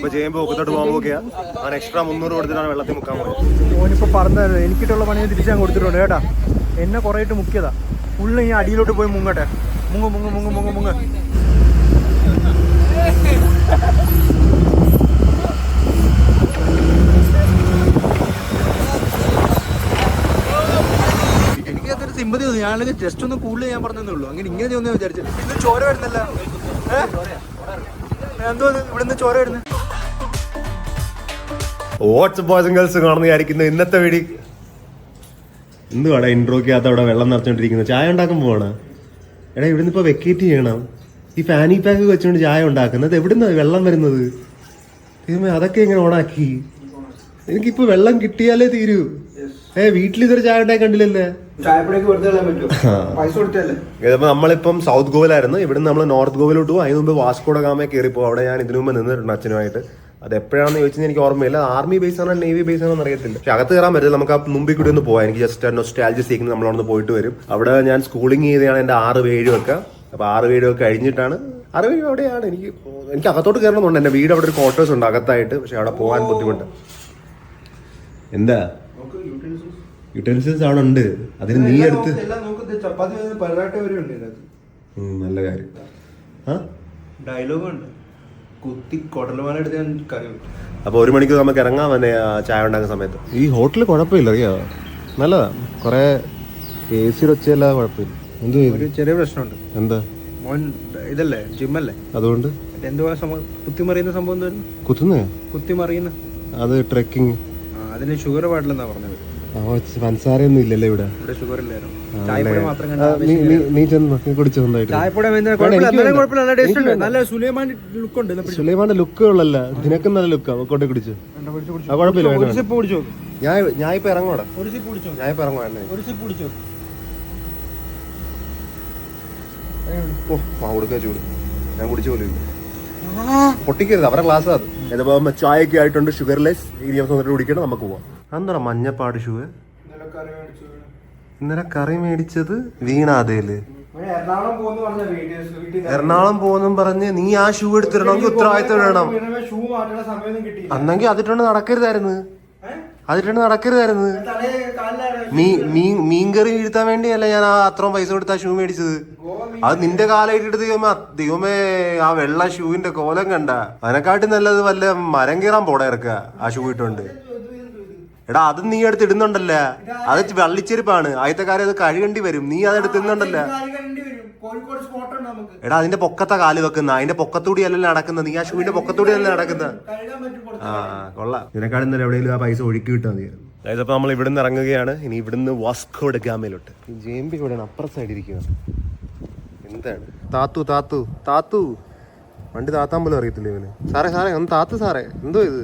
ഇപ്പൊ ചെയ്യുമ്പോൾ ഒക്കത്തോട്ട് പോകാൻ പോവുകയാ. അവൻ എക്സ്ട്രാ 300 കൊടുത്തിട്ടാണ് വെള്ളത്തിൽ മുക്കാൻ പോയത്. ഓനിപ്പോൾ പറഞ്ഞത് എനിക്കിട്ടുള്ള പണി തിരിച്ചു ഞാൻ കൊടുത്തിട്ടുണ്ട് കേട്ടാ. എന്നെ കുറേ ഇട്ട് മുക്കിയതാ. ഉള്ള ഈ അടിയിലോട്ട് പോയി മുങ്ങട്ടെ. മുങ്ങ മുങ്ങ മുങ്ങ മുങ്ങ മുങ്ങ. എനിക്കതൊരു സിമ്പതി തോന്നി. ഞാനെങ്കിൽ ജസ്റ്റ് ഒന്ന് കൂടുതൽ ഞാൻ പറഞ്ഞതേ ഉള്ളൂ. അങ്ങനെ ഇങ്ങനെ തോന്നി വിചാരിച്ചത്. ഇന്ന് ചോര വരുന്നല്ല. എന്തോ ഇവിടുന്ന് ചോര വരുന്നത്. വാട്സ്ആപ്പ് ബോയ്സ് ആൻഡ് ഗേൾസ് കാണുന്ന വിചാരിക്കുന്നു. ഇന്നത്തെ വീഡിയോ എന്തുവാടാ ഇൻട്രോക്കകത്ത് അവിടെ വെള്ളം നിറച്ചോണ്ടിരിക്കുന്നത്? ചായ ഉണ്ടാക്കാൻ പോവാണ്. എടാ ഇവിടുന്ന് ഇപ്പൊ വെക്കേറ്റ് ചെയ്യണം. ഈ ഫാനി പാക്ക് വെച്ചുകൊണ്ട് ചായ ഉണ്ടാക്കുന്നത് എവിടുന്ന വെള്ളം വരുന്നത്? അതൊക്കെ എങ്ങനെ ഓണാക്കി? എനിക്കിപ്പോ വെള്ളം കിട്ടിയാലേ തീരൂ. വീട്ടിലിതൊരു ചായ ഉണ്ടാക്കി കണ്ടില്ലല്ലേ? ഇതിപ്പോ നമ്മളിപ്പം സൗത്ത് ഗോവയിലായിരുന്നു. ഇവിടുന്ന് നമ്മൾ നോർത്ത് ഗോവയിലോട്ട് പോകും. അതിന് മുമ്പ് വാസ്കോഡ ഗാമ കയറിപ്പോ. അവിടെ ഞാൻ ഇതിനു മുമ്പ് നിന്നിട്ടുണ്ട് അച്ഛനുമായിട്ട്. അത് എപ്പോഴാണെന്ന് ചോദിച്ചാൽ എനിക്ക് ഓർമ്മയില്ല. ആർമി ബേസ് ആണോ നേവി ബേസ് ആണോ അറിയത്തില്ല. പക്ഷെ അകത്ത് കയറാൻ പറ്റില്ല. നമുക്ക് ആ മുമ്പിൽ കൂടി ഒന്ന് പോകാം. എനിക്ക് ജസ്റ്റ് നൊസ്റ്റാൾജിയ സീക്കിന് നമ്മളവിടെ പോയിട്ട് വരും. അവിടെ ഞാൻ സ്കൂളിംഗ് ചെയ്തതാണ് എൻ്റെ 6-7 ഒക്കെ. അപ്പൊ 6-7 ഒക്കെ കഴിഞ്ഞിട്ടാണ് 6-7 അവിടെയാണ്. എനിക്ക് അകത്തോട്ട് കയറണമെന്നുണ്ട്. എൻ്റെ വീട് അവിടെ ഒരു ക്വാർട്ടേഴ്സ് ഉണ്ട് അകത്തായിട്ട്. പക്ഷെ അവിടെ പോകാൻ ബുദ്ധിമുട്ട്. എന്താ യൂട്ടൻസിൽസ് അവിടെ ഉണ്ട്. അതിന് നീ എടുത്ത് നല്ല കാര്യം. ഡയലോഗ് ഉണ്ട്. അപ്പൊ 1 മണിക്ക് നമുക്ക് ഇറങ്ങാൻ തന്നെ ചായ ഉണ്ടാക്കുന്ന സമയത്ത്. ഈ ഹോട്ടൽ കുഴപ്പമില്ല, അറിയാവോ? നല്ലതാ. കൊറേ AC വെച്ചല്ല, കുഴപ്പമില്ല. എന്ത് ഒരു ചെറിയ പ്രശ്നമുണ്ട്. എന്താ? മോൻ ഇതല്ലേ ജിമ്മല്ലേ, അതുകൊണ്ട് എന്തുവാ കുത്തിമറിയുന്ന സംഭവം എന്തായിരുന്നു? കുത്തുന്നേ കുത്തിമറിയുന്ന അത് ട്രെക്കിങ്. അതിന് ഷുഗർ പാടില്ലെന്നാ പറഞ്ഞത്. പഞ്ചസാരയൊന്നും ഇല്ലല്ലേ ഇവിടെ? ഷുഗർ ഇല്ലായിരുന്നു. ചായപ്പൊടി മാത്രം നീ ചെന്ന് കുടിച്ചു സ്വന്തമായിട്ട്. ചായപ്പൊടി നല്ല സുലൈമാന്റെ ലുക്കുകളല്ല, നിനക്കും നല്ല ലുക്കാ. കൊണ്ടേ കുടിച്ചു. കുടിച്ചോ. ഞാൻ ഇപ്പൊ ഇറങ്ങോടാ. ഞാൻ ഇപ്പൊ ഇറങ്ങുവാ. കൊടുക്കാൻ ചൂട്. ഞാൻ കുടിച്ചു പോലും ഇല്ല. പൊട്ടിക്കരുത്, അവരുടെ ക്ലാസ് അത്. ഇതിപ്പോ ചായയൊക്കെ ആയിട്ടുണ്ട്, ഷുഗർലെസ്. ഇനി വന്നിട്ട് കുടിക്കണം, നമുക്ക് പോവാം. എന്താ മഞ്ഞപ്പാട് ഷുഗർ? ഇന്നലെ കറി മേടിച്ചത് വീണാതേല്. എറണാകുളം പോകുന്നു പറഞ്ഞ് നീ ആ ഷൂ എടുത്തിടണമെങ്കിൽ ഉത്തരവാദിത്തം വേണം. അന്നെങ്കിൽ അതിട്ടുണ്ട് നടക്കരുതായിരുന്നു. മീൻകറി വീഴ്ത്താൻ വേണ്ടിയല്ല ഞാൻ അത്രയും പൈസ കൊടുത്ത് ആ ഷൂ മേടിച്ചത്. അത് നിന്റെ കാലായിട്ട് ദൈവമേ, ആ വെള്ള ഷൂവിന്റെ കോലം കണ്ട. അതിനെക്കാട്ടി നല്ലത് വല്ല മരം കീറാൻ പോടാ ഇറക്കുക ആ ഷൂ ഇട്ടുണ്ട്. എടാ അത് നീ എടുത്ത് ഇടുന്നുണ്ടല്ല, അത് വള്ളിച്ചെരുപ്പാണ്. ആദ്യത്തെ കാര്യം അത് കഴുകേണ്ടി വരും. നീ അതെടുത്ത് ഇടുന്നുണ്ടല്ല. എടാ അതിന്റെ പൊക്കത്തെ കാല് വെക്കുന്ന, അതിന്റെ പൊക്കത്തൂടി അല്ലല്ലോ നടക്കുന്നത്. നീ ആ ഷൂവിന്റെ പൊക്കത്തൂടി അല്ല നടക്കുന്നത്. ആ കൊള്ളാം. ഇതിനെക്കാളും തന്നെ എവിടെയെങ്കിലും ആ പൈസ ഒഴുക്കി കിട്ടാൻ മതിയായിരുന്നു. അതായത് അപ്പൊ നമ്മൾ ഇവിടുന്ന് ഇറങ്ങുകയാണ്. ഇനി ഇവിടുന്ന് വാസ്കോ ഡ ഗാമയിലോട്ട്. ജെയിംബി ഇവിടെയാണ്, അപ്പുറ സൈഡ് ഇരിക്കുകയാണ്. എന്താണ് താത്തു വണ്ടി താത്താൻ പോലും അറിയത്തില്ല ഇവന്. സാറേ ഒന്ന് താത്തു സാറേ. എന്തോ ഇത്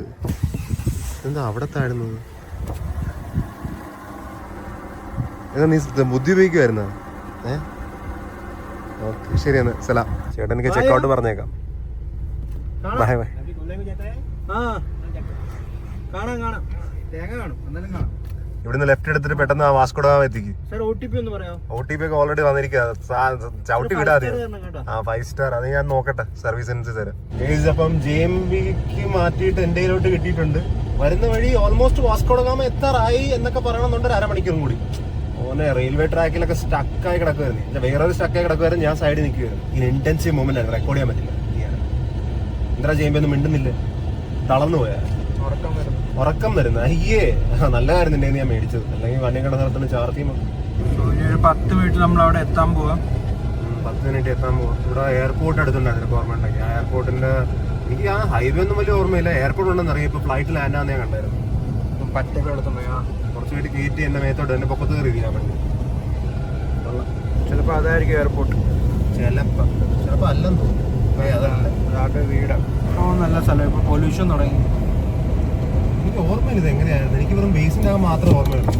എന്താ അവിടെ താഴുന്നത്? ഏതാ നീ ബുദ്ധി ഉപയോഗിക്കുമായിരുന്നോ? ഓക്കെ ശരി എന്നാ സലാം. ചേട്ടൻ എനിക്ക് ചെക്കൗട്ട് പറഞ്ഞേക്കാം. Bye bye. ഇവിടുന്ന് ലെഫ്റ്റ് എടുത്തിട്ട് പെട്ടെന്ന് വാസ്കോ ഡ ഗാമ എത്തിക്കും. OTP ഒക്കെ ഓൾറെഡി വന്നിരിക്കുക. ചവിട്ടി വിടാതെ 5 സ്റ്റാർ. അത് ഞാൻ നോക്കട്ടെ, സർവീസ് അനുസരിച്ച് തരാം. അപ്പം JMBക്ക് മാറ്റിയിട്ട് എന്റെ കയ്യിലോട്ട് കിട്ടിയിട്ടുണ്ട്. വരുന്ന വഴി ഓൾമോസ്റ്റ് വാസ്കോ ഡ ഗാമ എത്താറായി എന്നൊക്കെ പറയണമെന്നുണ്ട്. 1/2 മണിക്കൂറും കൂടി. ഓനെ റെയിൽവേ ട്രാക്കിലൊക്കെ സ്റ്റക്കായി കിടക്കുമായിരുന്നു. വേറൊരു സ്റ്റക്കായി കിടക്കുമായിരുന്നു. ഞാൻ സൈഡിൽ നിൽക്കുമായിരുന്നു. ഈ ഇന്റൻസീവ് മൂവ്മെന്റ് ആയിരുന്നു, റെക്കോർഡ് ചെയ്യാൻ പറ്റില്ല. എന്താ JMB ഒന്നും മിണ്ടുന്നില്ല, തളർന്നു പോയാ. ഉറക്കം വരുന്ന അയ്യേ നല്ല കാര്യം തന്നെ ഞാൻ മേടിച്ചത്. അല്ലെങ്കിൽ വണ്ടി കണ്ട സ്ഥലത്തിന് ചാർത്തിയും 10 മിനിറ്റ് നമ്മൾ അവിടെ എത്താൻ പോവാം. 10 മിനിറ്റ് എത്താൻ പോവാം. ഇവിടെ എയർപോർട്ട് അടുത്തുണ്ടായിരുന്നു, ഓർമ്മ ഉണ്ടെങ്കിൽ. ആ എയർപോർട്ടിന്റെ എനിക്ക് ആ ഹൈവേ ഒന്നും വലിയ ഓർമ്മയില്ല. എയർപോർട്ട് ഉണ്ടെന്ന് അറിയാം. ഇപ്പൊ ഫ്ലൈറ്റ് ലാൻഡ് ആണെന്ന് ഞാൻ കണ്ടായിരുന്നു. പറ്റൊക്കെ എടുത്തുണ്ടോ കുറച്ച് വീട്ടിൽ കയറ്റി എന്റെ മേത്തോട്ട് എന്റെ പൊക്കത്ത് കയറി ഇരിക്കാൻ വേണ്ടി. ചിലപ്പോ അതായിരിക്കും എയർപോർട്ട്. ചിലപ്പോ അല്ലെന്ന് തോന്നുന്നു. അതല്ല വീടാണ്. നല്ല സ്ഥലം. ഇപ്പൊ പൊല്യൂഷൻ തുടങ്ങി. എനിക്ക് ഓർമ്മയില്ല ഇത് എങ്ങനെയായിരുന്നു. എനിക്ക് വെറും ബേസിന്റെ ആ മാത്രമേ ഓർമ്മയുള്ളൂ.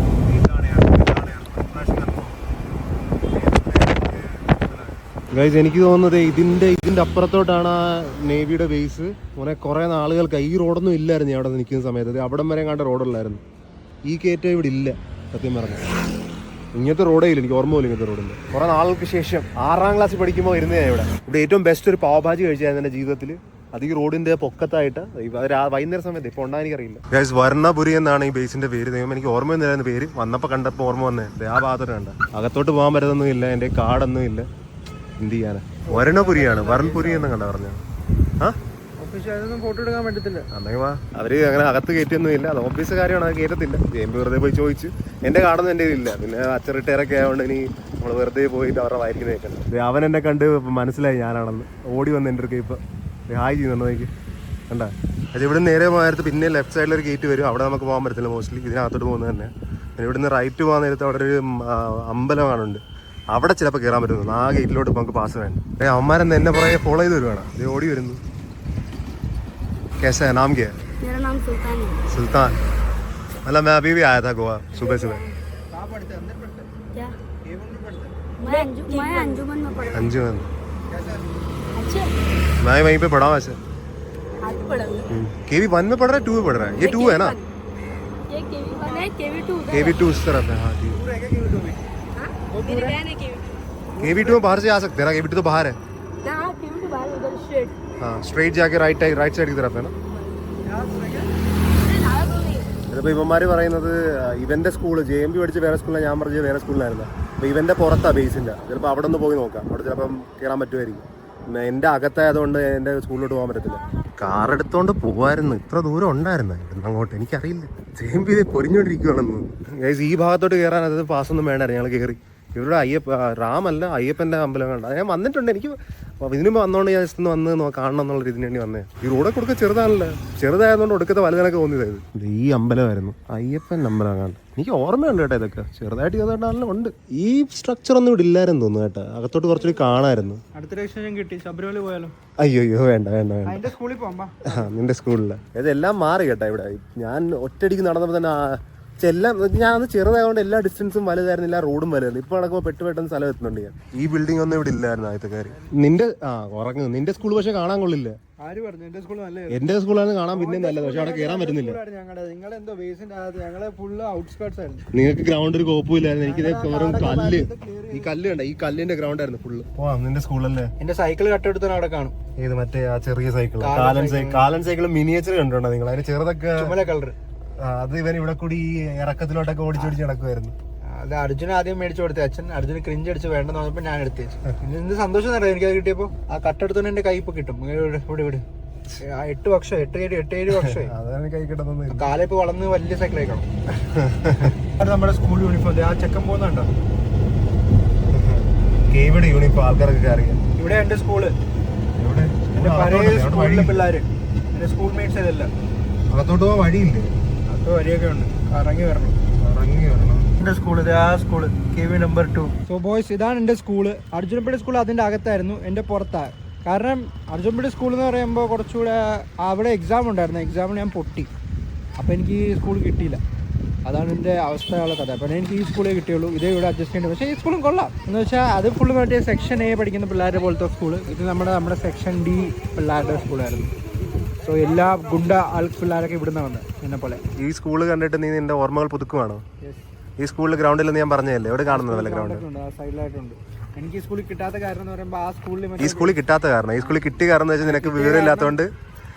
ഗൈസ് എനിക്ക് തോന്നുന്നത് ഇതിന്റെ അപ്പുറത്തോട്ടാണ് ആ നേവിയുടെ ബേസ്. കുറെ നാളുകൾക്ക് ഈ റോഡൊന്നും ഇല്ലായിരുന്നു അവിടെ നിൽക്കുന്ന സമയത്ത്. അവിടം വരെ കണ്ട റോഡുള്ളായിരുന്നു. ഈ കയറ്റം ഇവിടെ ഇല്ല സത്യം പറഞ്ഞു. ഇങ്ങനത്തെ റോഡേ ഇല്ല, എനിക്ക് ഓർമ്മ പോലും ഇങ്ങനത്തെ റോഡില്ല. കുറെ നാളുകൾക്ക് ശേഷം 6ാം ക്ലാസ്സിൽ പഠിക്കുമ്പോൾ ഇരുന്നേ ഇവിടെ ഏറ്റവും ബെസ്റ്റ് ഒരു പാവഭാജി കഴിച്ചായിരുന്നു എൻ്റെ ജീവിതത്തിൽ. അത് ഈ റോഡിന്റെ പൊക്കത്തായിട്ട് വൈകുന്നേര സമയത്ത് ഇപ്പൊ ഉണ്ടാകാൻ എനിക്കറിയില്ല. ഗൈസ് വർണ്ണപുരി എന്നാണ് ഈ ബേസിന്റെ പേര്. ദൈവം എനിക്ക് ഓർമ്മയൊന്നുമില്ലായിരുന്നു പേര്. വന്നപ്പോൾ കണ്ടപ്പോൾ ഓർമ്മ വന്നേ ആ ഭാഗത്തോട്ട് കണ്ട. അകത്തോട്ട് പോകാൻ പറ്റത്തൊന്നും ഇല്ല, എൻ്റെ കാടൊന്നും ഇല്ല. എന്ത് ചെയ്യാനാ? വരണപുരിയാണ്, വരൺപുരി എന്ന് കണ്ട പറഞ്ഞ. ആ ഫോട്ടോ എടുക്കാൻ പറ്റത്തില്ല. അന്നേവാ അവര് അങ്ങനെ അകത്ത് കയറ്റൊന്നും ഇല്ല. അത് ഓഫീസ് കാര്യമാണ്, അത് കയറ്റത്തില്ല. ജെയിംബി വെറുതെ പോയി ചോദിച്ചു. എൻ്റെ കാടൊന്നും എൻ്റെ ഇല്ല. പിന്നെ അച്ഛൻ റിട്ടയറൊക്കെ ആയതുകൊണ്ട് ഇനി നമ്മൾ വെറുതെ പോയിട്ട് അവരുടെ വായിരിക്കുന്ന കേൾക്കണം. അവൻ എന്നെ കണ്ട് മനസ്സിലായി ഞാനാണെന്ന്. ഓടി വന്ന് എൻ്റെ അടുത്ത് ഇപ്പം ഹായ് ചെയ്യുന്നുണ്ടോ എനിക്ക് കണ്ടാ. അത് ഇവിടുന്ന് നേരെ പോകാൻ പിന്നെ ലെഫ്റ്റ് സൈഡിലൊരു ഗേറ്റ് വരും. അവിടെ നമുക്ക് പോകാൻ പറ്റത്തില്ല മോസ്റ്റ്ലി, ഇതിനകത്തോട്ട് പോകുന്നത് തന്നെ. പിന്നെ ഇവിടുന്ന് റൈറ്റ് പോകാൻ നേരത്ത് അവിടെ ഒരു അമ്പലം കാണുന്നുണ്ട്. അവിടെ ചിലപ്പോൾ കയറാൻ പറ്റുന്നു. ആ ഗേറ്റിലോട്ട് നമുക്ക് പാസ് വേണം. അവന്മാരെന്ന് എന്നെ പുറകെ ഫോളോ ചെയ്ത് വരുവാണ്. ഇത് ഓടി വരുന്നു. कैसा है, नाम क्या है? मेरा नाम सुल्तान है। सुल्तान। मतलब मैं अभी भी आया था गोवा सुबह सुबह। क्या? मैं अंजुमन में पढ़ा। अंजुमन? अच्छा, मैं वहीं पे पढ़ा हूँ वैसे। आप पढ़ोगे? केवी 1 में पढ़ रहा है, 2 में पढ़ रहा है? ये 2 है ना? ये केवी 1 है, केवी 2 है। केवी 2 उस तरफ है। हाँ ठीक। हाँ? मेरी बहन है केवी 2। केवी 2 में बाहर से आ सकते हैं ना? केवी 2 तो बाहर है। हाँ, केवी 2 बाहर उधर स्ट्रेट। हाँ स्ट्रेट जाके राइट साइड की तरफ है ना? ഇതിപ്പോൾ ഇവന്മാർ പറയുന്നത് ഇവൻ്റെ സ്കൂള് JMB പഠിച്ച് വേറെ സ്കൂളിലാണ്, ഞാൻ പറഞ്ഞത് വേറെ സ്കൂളിലായിരുന്നു. അപ്പോൾ ഇവൻ്റെ പുറത്താണ് ബേസിൻ്റെ. ചിലപ്പോൾ അവിടെ ഒന്ന് പോയി നോക്കാം, അവിടെ ചിലപ്പം കയറാൻ പറ്റുമായിരിക്കും. എൻ്റെ അകത്തായതുകൊണ്ട് എൻ്റെ സ്കൂളിലോട്ട് പോകാൻ പറ്റത്തില്ല. കാർ എടുത്തോണ്ട് പോകാമായിരുന്നു. ഇത്ര ദൂരം ഉണ്ടായിരുന്നു ഇവിടുന്ന് അങ്ങോട്ട്. എനിക്കറിയില്ല. JMB പൊരിഞ്ഞോണ്ടിരിക്കുകയാണെന്ന്. ഈ ഭാഗത്തോട്ട് കയറാൻ അത് പാസ്സൊന്നും വേണ്ടായിരുന്നു. ഞങ്ങൾ കയറി. ഇവരുടെ റാമല്ല അയ്യപ്പൻ്റെ അമ്പലം കണ്ട. ഞാൻ വന്നിട്ടുണ്ട്. എനിക്ക് ഇതിനു വന്നോണ്ട് ഞാൻ ജസ്റ്റ് വന്ന് കാണണം എന്നുള്ള രീതിന് വേണ്ടി വന്നേ. ഈ റോഡൊക്കെ കൊടുക്കുക ചെറുതാണല്ലോ. ചെറുതായതുകൊണ്ട് ഒടുക്കത്തെ വലുതിനൊക്കെ തോന്നിയതായത്. ഈ അമ്പലമായിരുന്നു അയ്യപ്പൻ്റെ അമ്പലം കണ്ട. എനിക്ക് ഓർമ്മയുണ്ട് കേട്ടോ ഇതൊക്കെ. ചെറുതായിട്ട് ചെറുതായിട്ടാണല്ലോ ഉണ്ട്. ഈ സ്ട്രക്ചർ ഒന്നും ഇവിടെ ഇല്ലായിരുന്നു തോന്നുന്നു കേട്ടോ. അകത്തോട്ട് കുറച്ചുകൂടി കാണാമായിരുന്നു. അടുത്ത രക്ഷ കിട്ടി. ശബരിമല പോയാലോ? അയ്യോ വേണ്ട വേണ്ട വേണ്ട. എന്റെ സ്കൂളിൽ പോകാം. നിന്റെ സ്കൂളിൽ ഇതെല്ലാം മാറി കേട്ടോ. ഇവിടെ ഞാൻ ഒറ്റയടിക്ക് നടന്നപ്പോൾ തന്നെ എല്ലാം ഞാൻ അന്ന് ചെറുതായതുകൊണ്ട് എല്ലാ ഡിസ്റ്റൻസും വലുതായിരുന്നില്ല, റോഡും വലുതായിരുന്നു. ഇപ്പോൾ നടക്കുമ്പോൾ പെട്ടെന്ന് സ്ഥലം എത്തുന്നുണ്ട് ഞാൻ. ഈ ബിൽഡിംഗ് ഒന്നും ഇവിടെ ഇല്ലായിരുന്നു ആദ്യത്തെ കാര്യം. നിന്റെ ഉറങ്ങുന്നു. നിന്റെ സ്കൂൾ പക്ഷെ കാണാൻ കൊള്ളില്ല. ആര് പറഞ്ഞു? എന്റെ സ്കൂൾ നല്ല. എന്റെ സ്കൂളാണ് കാണാൻ പിന്നെ നല്ലത്, പക്ഷെ അവിടെ കയറാൻ പറ്റുന്നില്ല. നിങ്ങളെന്തോ ബേസിന്റെ ഞങ്ങളെ ഫുള്ള് ഔട്ട്സ്കേർട്സ് ആയിരുന്നു. നിങ്ങൾക്ക് ഗ്രൗണ്ട് ഒരു കോപ്പുമില്ലായിരുന്നു. എനിക്കിത് വെറും കല്ല്. ഈ കല്ല് കണ്ട, ഈ കല്ലിന്റെ ഗ്രൗണ്ട് ആയിരുന്നു ഫുള്ള്. നിന്റെ സ്കൂളല്ലേ? എന്റെ സൈക്കിൾ കട്ടെടുത്തോ അവിടെ കാണും. ഏത് മറ്റേ ആ ചെറിയ സൈക്കിൾ, കാലൻ സൈക്കിൾ മിനിയേച്ചർ കണ്ടിട്ടുണ്ടോ നിങ്ങൾ? അതിന് ചെറുതൊക്കെ ചുമല കളർ. അത് ഇവൻ ഇവിടെ കൂടി ഇറക്കത്തിലോട്ടൊക്കെ ഓടിച്ചോടിച്ച് നടക്കുമായിരുന്നു. അത് അർജുന ആദ്യം മേടിച്ചു കൊടുത്തേ. അച്ഛൻ അർജുന ക്രിഞ്ച് അടിച്ച് വേണ്ടെന്ന് പറഞ്ഞപ്പോൾ ഞാൻ എടുത്തു. എന്ത് സന്തോഷം എന്നറിയാം എനിക്കത് കിട്ടിയപ്പോൾ. ആ കട്ടെടുത്തോണ്ട് എന്റെ കൈ ഇപ്പൊ കിട്ടും. ഇവിടെ 8 വർഷം 8-7 വർഷമായി അതാണ് കൈ കിട്ടുന്നത്. കാലം ഇപ്പൊ വളർന്ന് വലിയ സൈക്കിൾ ആയിക്കണം. അത് നമ്മുടെ സ്കൂൾ യൂണിഫോം. ആ ചെക്കൻ പോകുന്നുണ്ടോ? ഇവിടെ യൂണിഫോം ആൾക്കാരൊക്കെ അറിയാം. ഇവിടെ എന്റെ സ്കൂള്. എന്റെ പഴയ സ്കൂളിലെ പിള്ളേര്, എന്റെ സ്കൂൾ മേറ്റ്സ് ഇതെല്ലാം. അകത്തോട്ട് പോകാൻ വഴിയില്ലേ? അകത്ത് വഴിയൊക്കെ ഉണ്ട്. ഇറങ്ങി വരണം. എന്റെ സ്കൂള് ആ school KV number 2. So boys, ഇതാണ് എന്റെ സ്കൂള്. അർജുനപ്പള്ളി സ്കൂൾ അതിന്റെ അകത്തായിരുന്നു, എന്റെ പുറത്താണ്. കാരണം അർജുനപ്പള്ളി സ്കൂൾ എന്ന് പറയുമ്പോൾ കുറച്ചുകൂടെ അവിടെ എക്സാം ഉണ്ടായിരുന്നു. എക്സാമിന് ഞാൻ പൊട്ടി. അപ്പോൾ എനിക്ക് ഈ സ്കൂൾ കിട്ടിയില്ല. അതാണ് എൻ്റെ അവസ്ഥയുള്ള കഥ. അപ്പോൾ എനിക്ക് ഈ സ്കൂളേ കിട്ടിയുള്ളൂ. ഇതേ ഇവിടെ അഡ്ജസ്റ്റ് ചെയ്യേണ്ടത്. പക്ഷേ ഈ സ്കൂളും കൊള്ളാം. എന്ന് വെച്ചാൽ അത് ഫുള്ള് മറ്റേ സെക്ഷൻ A പഠിക്കുന്ന പിള്ളേരുടെ പോലത്തെ സ്കൂള്. ഇത് നമ്മുടെ സെക്ഷൻ D പിള്ളേരുടെ സ്കൂളായിരുന്നു. സോ എല്ലാ ഗുണ്ട പിള്ളേരൊക്കെ ഇവിടുന്ന് വന്നത് എന്നെ പോലെ. ഈ സ്കൂള് കണ്ടിട്ട് നീ നിന്റെ ഓർമ്മകൾ പുതുക്കുവാണോ? ഈ സ്കൂളിൽ ഗ്രൗണ്ടിൽ ഞാൻ പറഞ്ഞതല്ലേ, എവിടെ കാണുന്നത് വല്ല ഗ്രൗണ്ട്? സൈഡിലായിട്ടുണ്ട്. എനിക്ക് ഈ സ്കൂളിൽ കിട്ടാത്ത കാരണം എന്ന് പറയുമ്പോൾ ആ സ്കൂളിൽ ഈ സ്കൂളിൽ കിട്ടാത്ത കാരണം, ഈ സ്കൂളിൽ കിട്ടിയ കാരണം എന്ന് വെച്ചാൽ നിനക്ക് വിവരമില്ലാത്തതുകൊണ്ട്.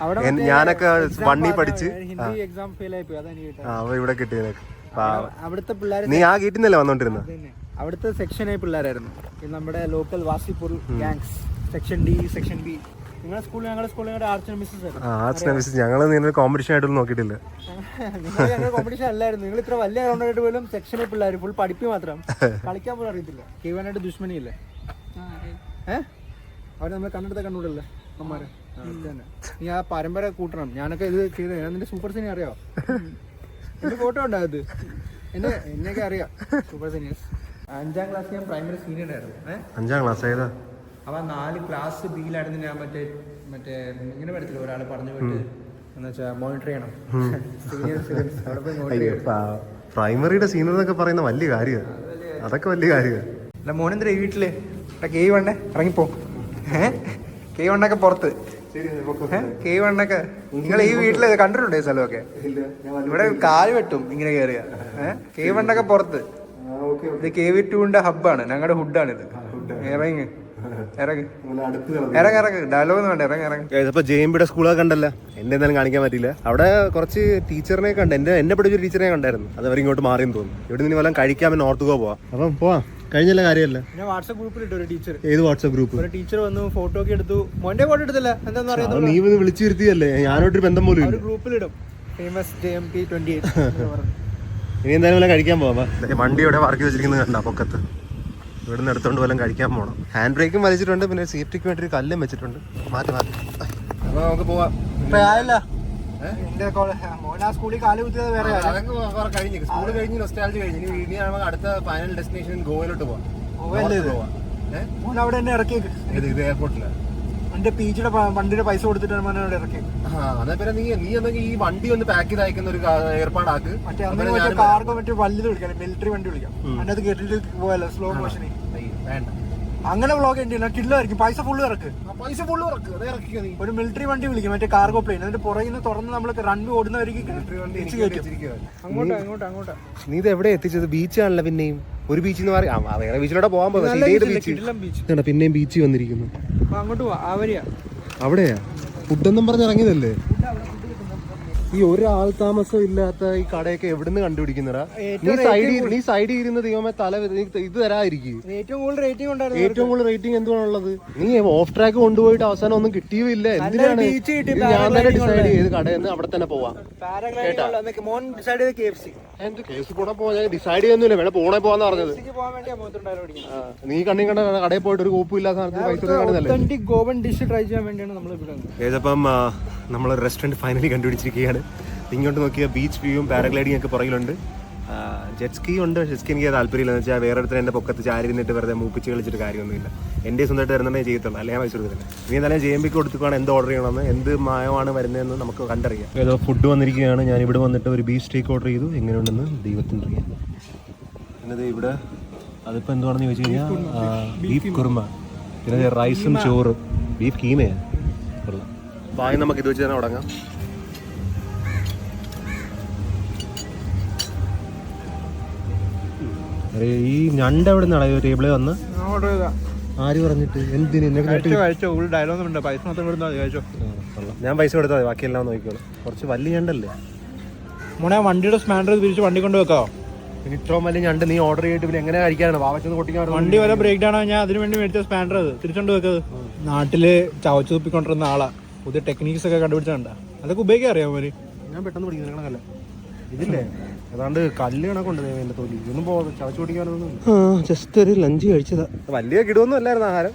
ഞാനൊക്കെ വണ്ണി പഠിച്ച് ഹിന്ദി എക്സാം ഫെയിൽ ആയി പോയി. അതാണ് ഇവിടെ കിട്ടിയത്. അവിടുത്തെ പിള്ളേർ. നീ ആ ഗേറ്റിൽ നിന്നല്ലേ വന്നോണ്ടിരുന്നത്? അവിടുത്തെ സെക്ഷൻ A പിള്ളേരായിരുന്നു. നമ്മുടെ local Wasseypur gangs. Section D, section B. നിങ്ങളുടെ സ്കൂളിൽ ഞങ്ങളുടെ സ്കൂളിൽ ആർട്സ് മിസ്സസ്. ഞങ്ങൾ കോമ്പറ്റീഷൻ ആയിട്ടൊന്നും നോക്കിയിട്ടില്ല. നിങ്ങൾ കോമ്പറ്റീഷൻ അല്ലായിരുന്നു. നിങ്ങൾ ഇത്ര വലിയ ഗ്രൗണ്ടായിട്ട് പോലും സെക്ഷൻ A പിള്ളേർ ഫുൾ പഠിപ്പ് മാത്രം. കളിക്കാൻ പോലും അറിയത്തില്ല. കേവനായിട്ട് ദുഷ്മനിയില്ലേ? അവരെ നമ്മൾ കണ്ണെടുത്ത കണ്ടുകൂടല്ലേ അമ്മമാരെ? നീ ആ പരമ്പര കൂട്ടണം. ഞാനൊക്കെ ഇത് ചെയ്ത് ഞാൻ നിന്റെ സൂപ്പർ സീനിയർ അറിയാമോ? എന്റെ ഫോട്ടോ ഉണ്ടോ? അത് എന്നെയൊക്കെ അറിയാം. Super seniors. 5ാം ക്ലാസ് ഞാൻ പ്രൈമറി സീനിയർ ആയിരുന്നു. 5ാം ക്ലാസ് ഏതാ? അവ 4 ക്ലാസ് ബിയിലായിരുന്നു. ഞാൻ മറ്റേ ഇങ്ങനെ പഠിച്ചില്ല, ഒരാളെ പറഞ്ഞു വിട്ട് എന്ന് വെച്ചാൽ മോണിറ്റർ ചെയ്യണം. പ്രൈമറിയുടെ സീനിയർ എന്നൊക്കെ പറയുന്ന വലിയ കാര്യമാണ്. അതൊക്കെ വലിയ കാര്യമാണ്. അല്ല മോനെന്തര ഈ വീട്ടില് കേവ് വേണ്ടേ? ഇറങ്ങിപ്പോ. കേവ് വേണ്ടൊക്കെ പുറത്ത്. കേവ് വേണ്ടൊക്കെ നിങ്ങൾ ഈ വീട്ടില് കണ്ടിട്ടുണ്ടോ? ഈ സ്ഥലമൊക്കെ ഇവിടെ കാല് വെട്ടും ഇങ്ങനെ കയറിയ. കേവ് വേണ്ടൊക്കെ പുറത്ത്. ഇത് KV 2ന്റെ ഹബ്ബാണ്. ഞങ്ങളുടെ ഹുഡാണിത്. ഇറങ്ങി ഇറങ്ങ് ഡയലോഗ് വേണ്ട ഇറങ്ങ്. ഇപ്പൊ ജെഎംബിയുടെ സ്കൂളൊക്കെ കണ്ടല്ല, എന്നെ എന്തായാലും കാണിക്കാൻ പറ്റില്ല. അവിടെ കുറച്ച് ടീച്ചറിനെ കണ്ട്, എന്നെ പഠിച്ചൊരു ടീച്ചറിനെ കണ്ടായിരുന്നു. അത് അവർ ഇങ്ങോട്ട് മാറിയെന്ന് തോന്നുന്നു. ഇവിടെ നിന്ന് വല്ലതും കഴിക്കാൻ നോർത്തുകോ പോവാം. അപ്പം പോവാം, കഴിഞ്ഞല്ല കാര്യമല്ല. ഞാൻ വാട്സ്ആപ്പ് ഗ്രൂപ്പിലിട്ട് ഒരു ടീച്ചർ. ഏത് വാട്സ്ആപ്പ് ഗ്രൂപ്പ്? ഒരു ടീച്ചർ വന്നു, ഫോട്ടോ ഒക്കെ എടുത്തു. മോന്റെ ഫോട്ടോ എടുത്തില്ല, എന്താണെന്ന് അറിയാം. നീ ഒന്ന് വിളിച്ചു വരുത്തിയല്ലേ, ഞാനോട്ടൊരു ബന്ധം പോലും ഇല്ല. ഗ്രൂപ്പിലിടും ഫേമസ് JMP 28. ഇനി എന്തായാലും വല്ലതും കഴിക്കാൻ പോവാം. വണ്ടി ഇവിടെ പാർക്ക് വെച്ചിരിക്കുന്നത് കണ്ട പൊക്കത്ത്. ഇവിടെ നിന്ന് എടുത്തോണ്ട് വല്ലതും കഴിക്കാൻ പോകണം. ഹാൻഡ് ബ്രേക്കും വലിച്ചിട്ടുണ്ട്, പിന്നെ സേഫ്റ്റിക്ക് വേണ്ടി ഒരു കല്ലും വെച്ചിട്ടുണ്ട്. മാറ്റി അപ്പൊ നമുക്ക് പോവാം. സ്കൂളിൽ കാല് കുത്തിയത് വേറെ കഴിഞ്ഞു, സ്കൂൾ കഴിഞ്ഞ് നൊസ്റ്റാൾജി കഴിഞ്ഞു. ഇനി നമുക്ക് അടുത്ത ഫൈനൽ ഡെസ്റ്റിനേഷൻ ഗോവയിലോട്ട് പോവാം. അവിടെ എന്നെ ഇറക്കി ഇത് എയർപോർട്ടിലാണ്. എന്റെ പീച്ചിയുടെ വണ്ടിയുടെ പൈസ കൊടുത്തിട്ട് അവിടെ ഇറക്കി. അതേ പിന്നെ നീ എന്തെങ്കിൽ ഈ വണ്ടി ഒന്ന് പാക്ക് ചെയ്ത് അയക്കുന്ന ഒരു ഏർപ്പാടാക്ക്. മറ്റേ കാർഗോ മറ്റേ വലുത് വിളിക്കാം, മിലിറ്ററി വണ്ടി വിളിക്കാം. അതിനകത്ത് കേട്ടിട്ട് പോയല്ലോ സ്ലോ മോഷന്. വേണ്ട, അങ്ങനെ വ്ളോഗ് ഉണ്ട്, കില്ലായിരിക്കും. പൈസ ഫുള്ള് ഇറക്ക്. ഒരു മിലിറ്ററി വണ്ടി വിളിക്കും, മറ്റേ കാർഗോ പ്ലെയിൻ. എന്നിട്ട് പുറകിൽ നിന്ന് തുറന്ന് നമ്മൾ റൺ ഓടുന്നവർക്ക് അങ്ങോട്ടാ. നീ ഇത് എവിടെ എത്തിച്ചത്? ബീച്ചാണല്ലോ. പിന്നെയും ഒരു ബീച്ചിൽ നിന്ന് വേറെ ബീച്ചിലൂടെ പോകാൻ പോകുന്നത്. പിന്നെയും ബീച്ച് വന്നിരിക്കുന്നു. അങ്ങോട്ട് പോവാ. അവിടെയാ ഫുഡൊന്നും പറഞ്ഞ് ഇറങ്ങിയതല്ലേ? ഈ ഒരാൾ താമസം ഇല്ലാത്ത ഈ കടയൊക്കെ എവിടുന്ന് കണ്ടുപിടിക്കുന്നടാ? നീ സൈഡിൽ ഇരുന്ന് ദൈവമേ തല ഇത് തരാതിരിക്കും. ഏറ്റവും കൂടുതൽ റേറ്റിംഗ് എന്തുവാണുള്ളത്? നീ ഓഫ് ട്രാക്ക് കൊണ്ടുപോയിട്ട് അവസാനം ഒന്നും കിട്ടിയില്ല. എന്തിനാണ്? ഞാൻ തന്നെ ഡിസൈഡ് ചെയ്ത് കടയെന്ന് അവിടെ തന്നെ പോവാം. ഡിസൈഡ് ചെയ്യുന്നില്ല, വേണം പോണേ പോവാന്ന് പറഞ്ഞത്. നീ കണ്ണി കണ്ട കടയിൽ പോയിട്ട് ഒരു കോപ്പും ഇല്ലാത്ത സാധനത്തിന് ഗോവൻ ഡിഷ് ട്രൈ ചെയ്യാൻ വേണ്ടിയാണ് നമ്മൾ ഇവിടെ. ഏതപ്പം നമ്മൾ റെസ്റ്റോറൻറ്റ് ഫൈനലി കണ്ടുപിടിച്ചിരിക്കുകയാണ്. ഇങ്ങോട്ട് നോക്കിയാൽ ബീച്ച് വ്യൂവും പാരഗ്ലൈഡിംഗ് ഒക്കെ പുറകിലുണ്ട്. ജെറ്റ് സ്കീ ഉണ്ട്. ജെറ്റ് സ്കീ എനിക്ക് താല്പര്യമില്ല. എന്ന് വെച്ചാൽ വേറെ അടുത്ത് എൻ്റെ പൊക്കത്ത് ചാരി നിന്നിട്ട് വെറുതെ മൂപ്പിച്ച് കളിച്ചിട്ട് കാര്യമൊന്നുമില്ല. എൻ്റെ സ്വന്തമായിട്ട് വരുന്നുണ്ടേ ചെയ്യത്തുള്ളൂ, അല്ലെങ്കിൽ ഞാൻ പൈസ കൊടുക്കുന്നില്ല. നീ എന്തായാലും JMPക്ക് കൊടുത്തിട്ടാണ് എന്ത് ഓർഡർ ചെയ്യണമെന്ന്, എന്ത് മായമാണ് വരുന്നതെന്ന് നമുക്ക് കണ്ടറിയാം. ഏതോ ഫുഡ് വന്നിരിക്കുകയാണ്. ഞാൻ ഇവിടെ വന്നിട്ട് ഒരു ബീഫ് സ്റ്റേക്ക് ഓർഡർ ചെയ്തു. എങ്ങനെയുണ്ടെന്ന് ദൈവത്തിന് അറിയാം. എന്നത് ഇവിടെ അതിപ്പോൾ എന്തുവാണെന്ന് ചോദിച്ചു കഴിഞ്ഞാൽ ബീഫ് കുറുമ, പിന്നെ റൈസും ചോറും, ബീഫ് കീമയാണ്. ബായി നമുക്ക് ഇത് വെച്ച് തന്നെ തുടങ്ങാം. ഈ ഞണ്ട് എവിടെ നിന്നാണ് ടേബിളിൽ വന്ന്? ആര് പറഞ്ഞിട്ട്? എന്തിന്? ഞാൻ പൈസ കൊടുത്താൽ മതി, ബാക്കിയെല്ലാം നോക്കിക്കോളൂ. കുറച്ച് വലിയ ഞണ്ടല്ലേ മോനെ? വണ്ടിയുടെ സ്പാൻഡർ തിരിച്ച് വണ്ടി കൊണ്ട് വെക്കാവോ? പിന്നെ ഇത്രയും വലിയ ഞണ്ട് നീ ഓർഡർ ചെയ്തിട്ട് പിന്നെ എങ്ങനെ കഴിക്കാനാണ്? വാവച്ചൊന്ന് പൊട്ടിക്കാൻ വണ്ടി വരെ ബ്രേക്ക് ഡൗൺ ആണ്. ഞാൻ അതിന് വേണ്ടി മേടിച്ച സ്പാൻഡർ അത് തിരിച്ചോണ്ട് വെക്കത്. നാട്ടില് ചവച്ചു തുപ്പിക്കൊണ്ടിരുന്ന ആളാ. പുതിയ ടെക്നീക്സ് ഒക്കെ കണ്ടുപിടിച്ചാണ്ട. അതൊക്കെ ഉപയോഗിക്കാൻ അറിയാമോ അവര്? ഞാൻ പെട്ടെന്ന് പിടിക്കുന്നല്ല ഇതില്ലേ, ഏതാണ്ട് കല്ല് കണക്കുണ്ട് എന്റെ തൊലി. ഇതൊന്നും ചവച്ചു പൊട്ടിക്കാനൊന്നും. ജസ്റ്റ് ഒരു ലഞ്ച് കഴിച്ചതാ. വലിയ കിടുവൊന്നും അല്ലായിരുന്നു ആഹാരം.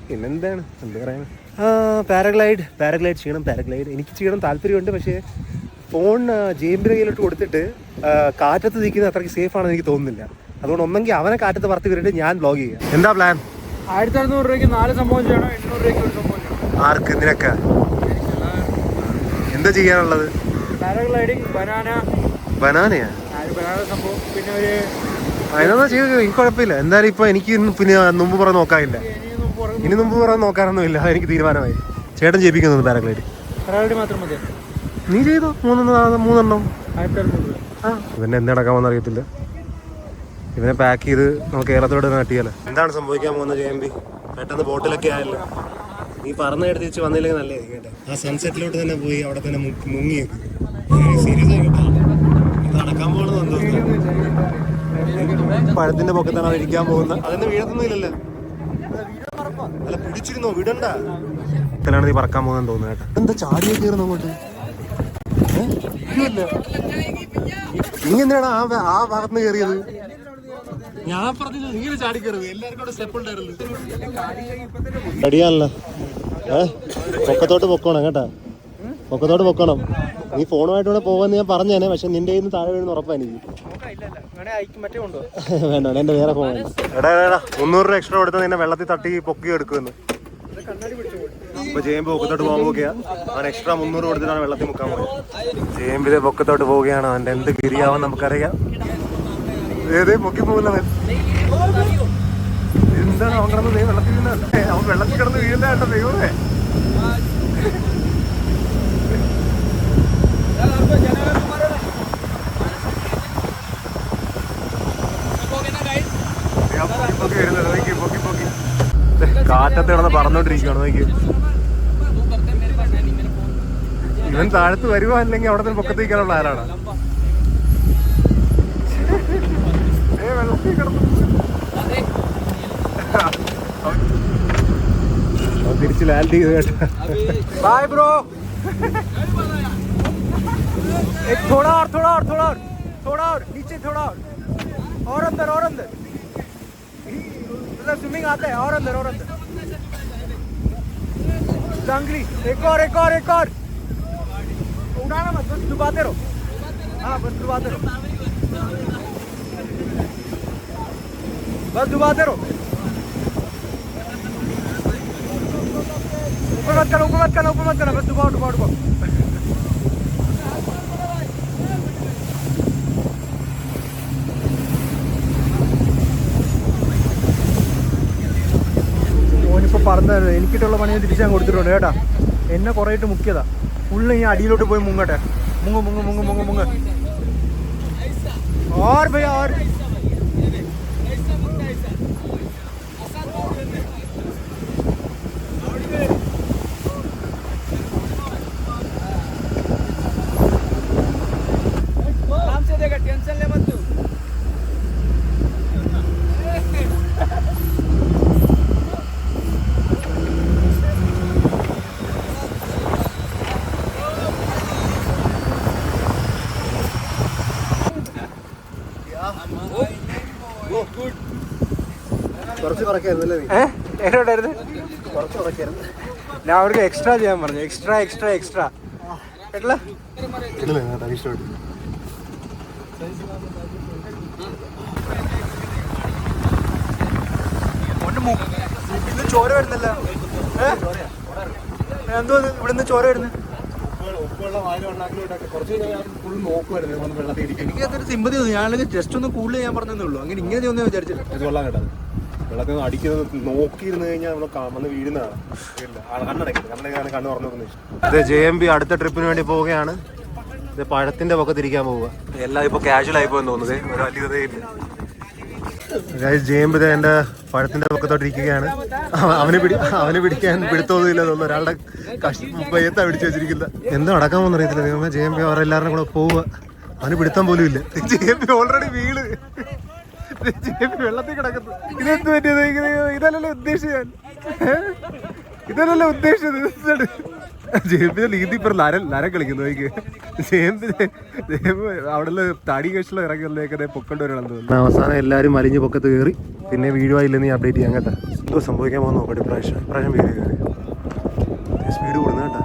പിന്നെന്താണ് എന്ത് പറയാൻ? പാരഗ്ലൈഡ് ചെയ്യണം. എനിക്ക് ചെയ്യണം താല്പര്യമുണ്ട്. പക്ഷേ ഫോൺ JMPയുടെ കയ്യിലോട്ട് കൊടുത്തിട്ട് കാറ്റത്ത് നിൽക്കുന്നത് അത്രയ്ക്ക് സേഫ് ആണെന്ന് എനിക്ക് തോന്നുന്നില്ല. അതുകൊണ്ട് ഒന്നെങ്കിൽ അവനെ കാറ്റത്ത് പറത്തി കയറിയിട്ട് ഞാൻ വ്ലോഗ് ചെയ്യാം. എന്താ പ്ലാൻ? 1600 രൂപയ്ക്ക് 4 സംഭവം ചെയ്യണം, 800 രൂപയ്ക്ക് ഒരു സംഭവം ചെയ്യണം. ആർക്ക്? നിനക്ക് എന്താ ചെയ്യാനുള്ളത്? പാരഗ്ലൈഡിങ്, ബനാനയാ സംഭവം. പിന്നെ ഒരു അതിനൊന്നും ചെയ്ത് എനിക്ക് കുഴപ്പമില്ല. എന്തായാലും ഇപ്പൊ എനിക്ക് പിന്നെ മുമ്പ് പുറം നോക്കാനില്ല. ഇനി മുമ്പ് പുറം നോക്കാനൊന്നുമില്ല. എനിക്ക് തീരുമാനമായി. ചേട്ടൻ ചെയ്യിപ്പിക്കുന്നു പാരഗ്ലൈഡ് മാത്രം മതി. നീ ചെയ്തോ? 3 1600. ഇവന്നെ എന്ത് നടക്കാമെന്ന് അറിയത്തില്ല. ഇവനെ പാക്ക് ചെയ്ത് നമുക്ക് കേരളത്തോട് നട്ടിയാലോ? എന്താണ് സംഭവിക്കാൻ പോകുന്നത് JMP? പെട്ടെന്ന് ബോട്ടിലൊക്കെ ആയല്ലോ. നീ പറഞ്ഞു കേട്ട് തിരിച്ച് വന്നില്ലെങ്കിൽ നല്ലതായിരിക്കും കേട്ടോ. ആ സൺസെറ്റിലോട്ട് തന്നെ പോയി അവിടെ തന്നെ മുങ്ങി. സീരിയസ് ആയി കേട്ടോ, നടക്കാൻ പോകണമെന്ന് പഴത്തിന്റെ പൊക്കത്താണ് ഇരിക്കാൻ പോകുന്നത്. അതൊന്നും വീഴത്തൊന്നും ഇല്ലല്ലോ. അല്ല പിടിച്ചിരുന്നോ? വിടണ്ട. ഇതിലാണ് നീ പറക്കാൻ പോകുന്നതെന്ന് തോന്നുന്നു കേട്ടോ. എന്താ ചാടിയോ കയറുന്നു അങ്ങോട്ട്? നീ എന്തിനാണ് ആ ഭാഗത്ത് നിന്ന് കയറിയത്? ഞാൻ പറഞ്ഞില്ല ഇങ്ങനെ ചാടി കയറുന്നത്. എല്ലാവർക്കും സ്റ്റെപ്പ് ഉണ്ടായിരുന്നു. റെഡിയാണല്ലോ? പൊക്കത്തോട്ട് പൊക്കണം കേട്ടാ, പൊക്കത്തോട്ട് പൊക്കണം. നീ ഫോണുമായിട്ട് കൂടെ പോവാന്ന് ഞാൻ പറഞ്ഞേനെ. പക്ഷെ നിന്റെ കയ്യിൽ നിന്ന് താഴെ വീഴുന്ന ഉറപ്പാ എനിക്ക്. വേണ്ട, എന്റെ വേറെ ഫോൺ. എടാ 300 രൂപ എക്സ്ട്രാ കൊടുത്താൽ നിന്നെ വെള്ളത്തിൽ തട്ടി പൊക്കി എടുക്കുമെന്ന്. ഇപ്പൊ JMP പൊക്കത്തോട്ട് പോകാൻ പോവുകയാണ്. അവൻ എക്സ്ട്രാ 300 കൊടുത്തിട്ടാണ് വെള്ളത്തിൽ മുക്കാൻ പോയത്. JMP പൊക്കത്തോട്ട് പോവുകയാണ്. അവന്റെ എന്ത് ഗിരിയാവും നമുക്കറിയാം. ഏതേ പൊക്കി പോകുന്നവൻ. എന്താണ് അവൻ കിടന്ന് വെള്ളത്തിൽ വീഴുന്നതല്ലേ? അവൻ വെള്ളത്തിൽ കിടന്ന് വീഴുന്ന കേട്ടോ ദൈവമേ. വരുന്നത് പറന്നോണ്ടിരിക്കുകയാണ് നോക്കി. ഇവൻ താഴത്ത് വരുവോ അല്ലെങ്കിൽ അവിടെ നിന്ന് പൊക്കത്തേക്കാനുള്ള പ്ലാനാണ്. വെള്ളത്തിൽ കിടന്നു തിരിച്ച് ലാൻഡ് ചെയ്ത് കേട്ടോ. Bye bro. एक थोड़ा और नीचे थोड़ा और अंदर मतलब स्विमिंग आता है. और अंदर जंगली. एक और उड़ाना मत, बस डुबाते रहो. हाँ बस डुबाते रहो. ऊपर मत करना, बस डुबाओ. ഓനിപ്പോൾ പറഞ്ഞത് എനിക്കിട്ടുള്ള പണി തിരിച്ചാൻ കൊടുത്തിട്ടുണ്ട് കേട്ടാ. എന്നെ കുറേയിട്ട് മുക്കിയതാ. ഫുള്ള് ഈ അടിയിലോട്ട് പോയി മുങ്ങട്ടെ. മുങ്ങ. और भैया और काम से देगा, टेंशन ले मत तू. ഞാൻ അവർക്ക് എക്സ്ട്രാ ചെയ്യാൻ പറഞ്ഞു. എക്സ്ട്രാ കേട്ടല്ലോ. ചോര വരുന്നല്ലോ. എന്തോ ഇവിടുന്ന് ചോര വരുന്നത്. എനിക്കതൊരു സിമ്പതി തോന്നി. ഞാനെങ്കിൽ ജസ്റ്റ് ഒന്ന് കൂടുതൽ ചെയ്യാൻ പറഞ്ഞതേ ഉള്ളൂ. അങ്ങനെ ഇങ്ങനെ ഒന്നും വിചാരിച്ചില്ല. വെള്ളം കേട്ടോ, വെള്ളത്തിൽ നിന്ന് അടിക്കുന്നത് നോക്കിയിരുന്നു കഴിഞ്ഞാൽ നമ്മൾ വന്ന് വീഴുന്നതാണ്. കണ്ണ് തുറന്നു. ഇത് JMB അടുത്ത ട്രിപ്പിന് വേണ്ടി പോവുകയാണ്. ഇത് പഴത്തിന്റെ പൊക്കത്തിരിക്കാൻ പോവുക. എല്ലാം ഇപ്പൊ കാഷ്വൽ ആയി പോയെന്ന് തോന്നുന്നത്. ഒരു വലിയതേയില്ല. JMB എന്റെ പഴത്തിന്റെ പൊക്കത്തോട്ട് ഇരിക്കുകയാണ്. അവന് പിടിക്കാൻ പിടുത്തമൊന്നും ഇല്ല തോന്നുന്നു. ഒരാളുടെ പയ്യത്താ പിടിച്ചു വെച്ചിരിക്കുന്നത്. എന്താ നടക്കാമെന്ന് അറിയത്തില്ല. JMB അവരെല്ലാവരും കൂടെ പോവുക. അവന് പിടുത്തം പോലും ഇല്ല. JMB ഓൾറെഡി വീട്. വെള്ളത്തിൽ കിടക്കുന്നു. ഇതെന്ത് പറ്റിയത്? ഇതല്ലല്ലോ ഉദ്ദേശിച്ചത്. JMB നീന്തി ഇപ്പൊ നരം കളിക്കുന്നു. JMB അവിടെ തടി കഷ്ണം ഇറങ്ങുന്നേക്കതേ പൊക്കൊണ്ടുവരണം തോന്നുന്നു. അവസാനം എല്ലാവരും വലിഞ്ഞ് പൊക്കത്ത് കയറി. പിന്നെ വീഴുവായില്ലെന്ന് ഞാൻ അപ്ഡേറ്റ് ചെയ്യാം കേട്ടോ. എന്തോ സംഭവിക്കാൻ പോകുന്ന നോക്കട്ടെ. ഇപ്രാവശ്യം വീട് കയറി സ്പീഡ് കൂടുന്നു കേട്ടോ.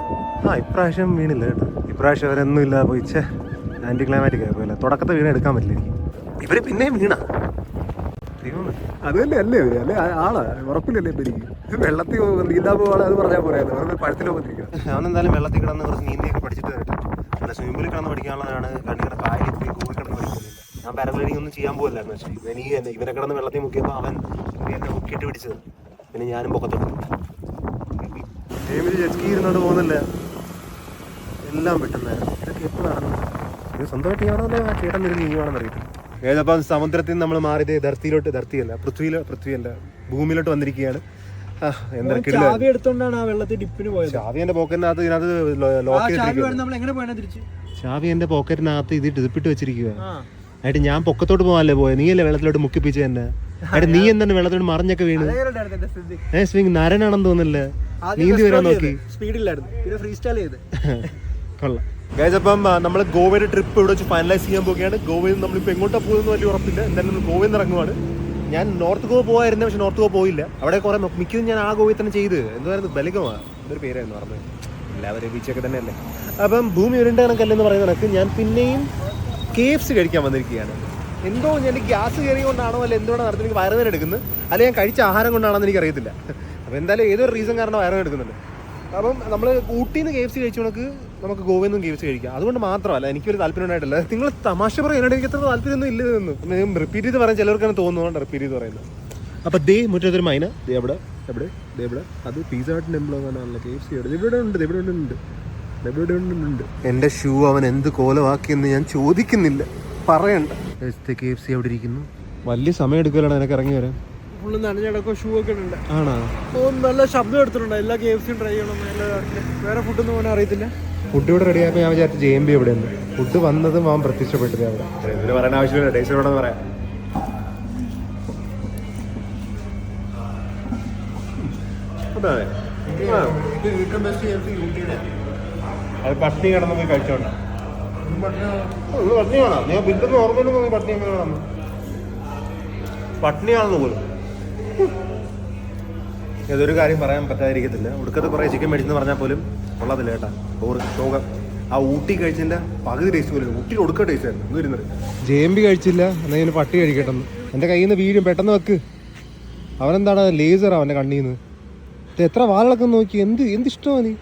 ഇപ്രാവശ്യം വീണില്ല കേട്ടോ. ഇപ്രാവശ്യം അവരൊന്നും ഇല്ല പോയിച്ചേ. ആന്റി ക്ലൈമാറ്റിക് ആയപ്പോലെ തുടക്കത്തെ വീണ എടുക്കാൻ പറ്റില്ല എനിക്ക്. ഇവര് പിന്നെയും വീണ അത് തന്നെ അല്ലേ അല്ലെ ആളാ ഉറപ്പില്ലല്ലേ ഇപ്പൊ എനിക്ക്. വെള്ളത്തിൽ നീന്താൻ പോവാണ് അത് പറഞ്ഞാൽ പോരായിരുന്നു. അവരുടെ പഴത്തിലോ പറ്റിരിക്കുക. അവനെന്തായാലും വെള്ളത്തിൽ കിടന്ന് കുറച്ച് നീന്തിയൊക്കെ പഠിച്ചിട്ട് വരട്ടെ. അല്ല സ്വിമ്മിംഗ് പൂളിൽ കിടന്ന് പഠിക്കാനുള്ളതാണ്. കണ്ണിയുടെ കായലിൽ പോയി കൂടി കിടന്ന് പഠിക്കുന്നില്ല. ഞാൻ പാരഗ്ലൈഡിംഗ് ഒന്നും ചെയ്യാൻ പോകില്ലായിരുന്നു. പക്ഷേ ഇവനെ കിടന്ന് വെള്ളത്തിൽ മുക്കിയപ്പോൾ അവൻ എന്നെ മുക്കിയിട്ട് പിടിച്ചത്. പിന്നെ ഞാനും പൊക്കത്തോട്ട് ജെസ്കി ഇരുന്നോണ്ട് പോകുന്നില്ല. എല്ലാം പെട്ടെന്നായിരുന്നു. ഇതൊക്കെ എപ്പോൾ നടന്നു? ഇത് സ്വന്തമായിട്ട് ചെയ്യാണോ അല്ലെ ആ ചേട്ടൻ ഇരുന്ന് ചെയ്യുവാണെന്ന് അറിയത്തില്ല. ഏതപ്പം സമുദ്രത്തിൽ നിന്ന് നമ്മൾ മാറിയത് ധർത്തിയല്ല പൃഥ്വിയല്ല ഭൂമിയിലോട്ട് വന്നിരിക്കുകയാണ്. ചാവി എടുത്തോണ്ടാണ് ആ വെള്ളത്തിൽ ഡിപ്പിന് പോയത്. ചാവി എന്റെ പോക്കറ്റിനകത്ത് ചാവി എന്റെ പോക്കറ്റിനകത്ത് ഇത് ഡിപ്പിട്ട് വെച്ചിരിക്കുക. ആയിട്ട് ഞാൻ പൊക്കത്തോട്ട് പോകാനല്ലേ പോയത്. നീയല്ലേ വെള്ളത്തിലോട്ട് മുക്കിപ്പിച്ച് തന്നെ. ആയിട്ട് നീ എന്താണ് വെള്ളത്തിലോട്ട് മറിഞ്ഞൊക്കെ വീണ്. സ്വിംഗ് നരനാണെന്ന് തോന്നില്ലേ. നീന്തി വരാൻ നോക്കി. കൊള്ളാം. അപ്പം നമ്മൾ ഗോവയുടെ ട്രിപ്പ് ഇവിടെ വെച്ച് ഫൈനലൈസ് ചെയ്യാൻ പോവുകയാണ്. ഗോവയിൽ നിന്ന് നമ്മളിപ്പോൾ എങ്ങോട്ടാണ് പോകുന്നത് വലിയ ഉറപ്പില്ല. എന്തായാലും ഗോവയിൽ നിന്ന് ഇറങ്ങുവാണ്. ഞാൻ നോർത്ത് ഗോവ പോകായിരുന്നു. പക്ഷെ നോർത്ത് ഗോവ പോയില്ല. അവിടെ കുറെ മിക്കതും ഞാൻ ആ ഗോവയിൽ തന്നെ ചെയ്ത്. എന്തായിരുന്നു ബലികമാണ് എന്തൊരു പേരായിരുന്നു പറഞ്ഞത്. എല്ലാവരും ബീച്ചൊക്കെ തന്നെയല്ലേ. അപ്പം ഭൂമി ഉരുണ്ട കണക്കല്ലെന്ന് പറയുന്ന കണക്ക് ഞാൻ പിന്നെയും KFC കഴിക്കാൻ വന്നിരിക്കുകയാണ്. എന്തോ ഞാൻ ഗ്യാസ് കയറി കൊണ്ടാണോ അല്ല എന്തുകൊണ്ടാണ് നടത്തി എനിക്ക് വയറുവേദന എടുക്കുന്നത്. അല്ലെങ്കിൽ ഞാൻ കഴിച്ച ആഹാരം കൊണ്ടാണെന്ന് എനിക്ക് അറിയത്തില്ല. അപ്പോൾ എന്തായാലും ഏതൊരു റീസൺ കാരണം വയറുവേദന എടുക്കുന്നുണ്ട്. അപ്പം നമ്മൾ ഊട്ടിയിൽ നിന്ന് KFC കഴിച്ചു കണക്ക് നമുക്ക് ഗോവയിൽ നിന്നും KFC കഴിക്കാം. അതുകൊണ്ട് മാത്രമല്ല എനിക്കൊരു താല്പര്യം ഉണ്ടായിട്ടില്ല. നിങ്ങൾ തമാശ പറയാൻ എനിക്ക് അത്ര താല്പര്യമൊന്നും ഇല്ലെന്ന് റിപ്പീറ്റ് ചെയ്ത് പറയാൻ ചിലർക്കാണ് തോന്നുന്നുകൊണ്ട് റിപ്പീറ്റ് ചെയ്ത് പറയുന്നത്. അപ്പോൾ ദേ മുറ്റത്തൊരു മൈന എവിടെ അത് പിസ്സ ഹട്ട് ടെമ്പിളാണല്ലോ. KFC ഇവിടെ ഉണ്ട്. എൻ്റെ ഷൂ അവൻ എന്ത് കോലമാക്കിയെന്ന് ഞാൻ ചോദിക്കുന്നില്ല. പറയണ്ട. KFC അവിടെ ഇരിക്കുന്നു. വലിയ സമയം എടുക്കലാണ് എനിക്ക് ഇറങ്ങി വരാൻ. ഫുള്ള് നനഞ്ഞടക്കോ ഷൂ ഒക്കെ ഉണ്ട്. ആണോ? നല്ല ശബ്ദം എടുത്തിട്ടുണ്ട്. എല്ലാ KFC ട്രൈ ചെയ്യണം. വേറെ ഫുഡൊന്നും പോകാൻ അറിയത്തില്ല. ഫുഡ് ഇവിടെ റെഡി ആയപ്പോൾ ഞാൻ വിചാരിച്ചു JMB ഇവിടെ ഉണ്ട്. ഫുഡ് വന്നതും അവൻ പ്രത്യക്ഷപ്പെട്ടില്ല അവിടെ. ഇതിന് പറയാൻ ആവശ്യമില്ല, ടേസ്റ്റോടെ പറയാം. അത് പട്ടിണി കിടന്നു പോയി കഴിച്ചോണ്ട. പട്ടിണി വേണം. ഞാൻ ബില്ലെന്ന് ഓർമ്മ പട്ടിണി വേണം. പട്ടിണിയാണെന്ന് പോലും. ഏതൊരു കാര്യം പറയാൻ പറ്റാതിരിക്കത്തില്ല. ഒടുക്കത്തെ കുറേ ചിക്കൻ മേടിച്ചെന്ന് പറഞ്ഞാൽ പോലും കൊള്ളത്തില്ല കേട്ടാ. ശോകം. ആ ഊട്ടി കഴിച്ചതിൻ്റെ പകുതി ടേസ്റ്റ് പോലും. ഊട്ടിയിൽ ഒടുക്ക ടേസ്റ്റ് ആയിരുന്നു. എന്ത് വരുന്നത് JMB കഴിച്ചില്ല, എന്തെങ്കിലും പട്ടി കഴിക്കട്ടെന്ന്. എൻ്റെ കയ്യിൽ നിന്ന് വീഴും, പെട്ടെന്ന് വെക്ക്. അവനെന്താണ് ലേസർ അവൻ്റെ കണ്ണിൽ നിന്ന്. എത്ര വാളൊക്കെ നോക്കി. എന്ത് ഇഷ്ടമാണ് നീ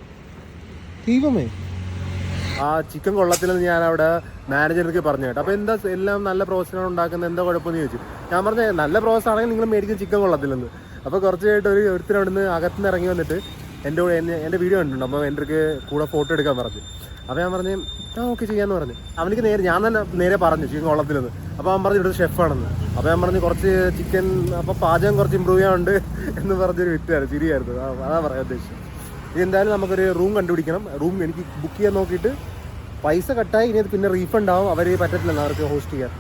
ദൈവമേ. ആ ചിക്കൻ കൊള്ളത്തില്ലെന്ന് ഞാൻ അവിടെ മാനേജർക്ക് പറഞ്ഞു കേട്ടോ. അപ്പോൾ എന്താ എല്ലാം നല്ല പ്രോസസ്സാണ് ഉണ്ടാക്കുന്നത്, എന്താ കുഴപ്പമെന്ന് ചോദിച്ചു. ഞാൻ പറഞ്ഞ നല്ല പ്രോസസ് ആണെങ്കിൽ നിങ്ങൾ മേടിക്കുന്ന ചിക്കൻ കൊള്ളത്തില്ലെന്ന്. അപ്പോൾ കുറച്ചായിട്ട് ഒരുത്തരം അവിടെ നിന്ന് അകത്തുനിന്ന് ഇറങ്ങി വന്നിട്ട് എൻ്റെ വീഡിയോ കണ്ടിട്ടുണ്ട്. അപ്പോൾ എൻ്റെ കൂടെ ഫോട്ടോ എടുക്കാൻ പറഞ്ഞു. അപ്പോൾ ഞാൻ പറഞ്ഞു ഓക്കെ ചെയ്യാമെന്ന് പറഞ്ഞു. അവനിക്ക് ഞാൻ തന്നെ നേരെ പറഞ്ഞു ചിക്കൻ കൊള്ളത്തില്ലെന്ന്. അപ്പോൾ അവൻ പറഞ്ഞു ഇവിടുത്തെ ഷെഫാണെന്ന്. അപ്പോൾ ഞാൻ പറഞ്ഞു കുറച്ച് ചിക്കൻ അപ്പോൾ പാചകം കുറച്ച് ഇമ്പ്രൂവ് ചെയ്യാനുണ്ട് എന്ന് പറഞ്ഞൊരു വിറ്റായിരുന്നു. ശരിയായിരുന്നു. അതാ പറയാൻ ഉദ്ദേശിച്ചത്. എന്തായാലും നമുക്കൊരു റൂം കണ്ടുപിടിക്കണം. റൂം എനിക്ക് ബുക്ക് ചെയ്യാൻ നോക്കിയിട്ട് പൈസ കട്ടായി. ഇനി അത് പിന്നെ റീഫണ്ട് ആവും. അവർ പറ്റത്തില്ല അവർക്ക് ഹോസ്റ്റ് ചെയ്യാൻ.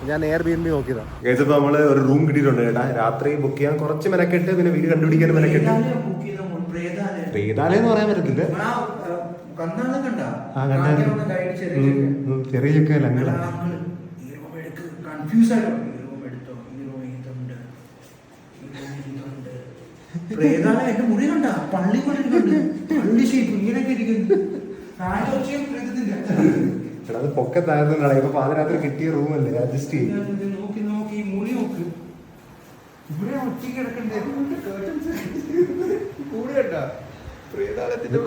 ഞാൻ Airbnb നോക്കിയതാണ്. ഇപ്പോൾ നമ്മൾ ഒരു റൂം കിട്ടിയിട്ടുണ്ട് കേട്ടാ. രാത്രി ബുക്ക് ചെയ്യാൻ കുറച്ച് മെനക്കെട്ട്, പിന്നെ വീട് കണ്ടുപിടിക്കാൻ മെനക്കെട്ട്. പ്രീതാലയെന്ന് പറയാൻ പറ്റത്തില്ല. ചെറിയ ചെക്കല്ല അങ്ങനെ. എന്റെ മുറി കണ്ട പള്ളി പള്ളി ഷേപ്പ് ഇങ്ങനെയൊക്കെ ഇരിക്കുന്നു. അത് പൊക്കത്തായിരുന്നാണ്. ഇപ്പൊ പാതിരാത്രി കിട്ടിയ റൂമല്ലേ, അഡ്ജസ്റ്റ് ചെയ്യും. നോക്കി മുറി നോക്ക്. ഇവിടെ ഒറ്റയ്ക്ക് കിടക്കണ്ടേ.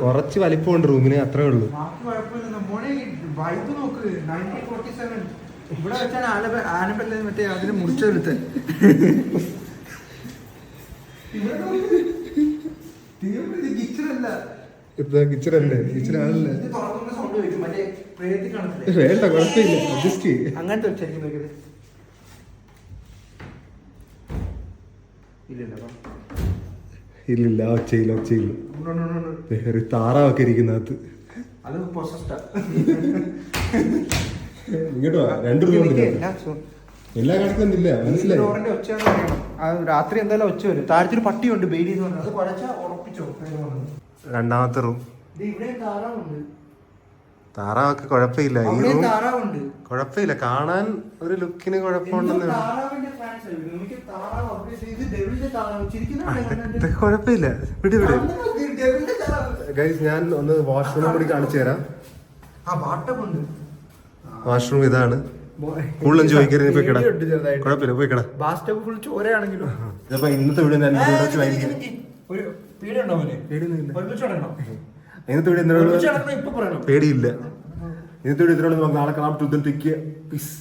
കുറച്ച് വലിപ്പമുണ്ട് റൂമിന്, അത്രേ ഉള്ളൂ. വൈബ് നോക്ക്. 1947 ഇവിടെ വെച്ചാണ് ആനപ്പല്ല മറ്റേ അതിന് മുറിച്ചെടുത്ത്. കിച്ചണല്ലേ, കിച്ചണാണല്ലേ. വേണ്ട കുഴപ്പമില്ല, അഡ്ജസ്റ്റ് ചെയ്യും. അങ്ങനത്തെ വെച്ചായിരിക്കും. ഇല്ലില്ല, ഒച്ചയില്ല. താറാവൊക്കെ ഇരിക്കുന്നകത്ത്. അത് ഇങ്ങോട്ടോ 2 റൂം എല്ലാ കണക്കൊന്നുമില്ല, മനസ്സിലായി. രാത്രി എന്തായാലും ഒച്ച വരും. താഴത്തൊരു പട്ടിയുണ്ട് ബെയിലി എന്ന് പറഞ്ഞത്. അത് കുഴച്ചാ ഉറപ്പിച്ചോ. രണ്ടാമത്തെ റൂം. ഇവിടെ താറാവുണ്ട്. താറാവൊക്കെ കുഴപ്പമില്ല. ഈ റൂം താറാവുണ്ട്, കുഴപ്പമില്ല. കാണാൻ ഒരു ലുക്കിന് കുഴപ്പമുണ്ടെന്ന്. കുഴപ്പമില്ല, വിട്. ഗൈസ്, ഞാൻ ഒന്ന് വാഷ്റൂം കൂടി കാണിച്ചു തരാം. വാഷ്റൂം ഇതാണ്. കൂടുതലും ചോദിക്കരുത്. പോയി കിടാ, കുഴപ്പമില്ല, പോയി കിടാ. ഫുൾ ചോരയാണെങ്കിലും. ഇപ്പൊ ഇന്നത്തെ വീട് പേടിയില്ല. ഇന്നത്തെ വീട് ഇത്രയോട് നമുക്ക് നാളെ കാണാം. പീസ്.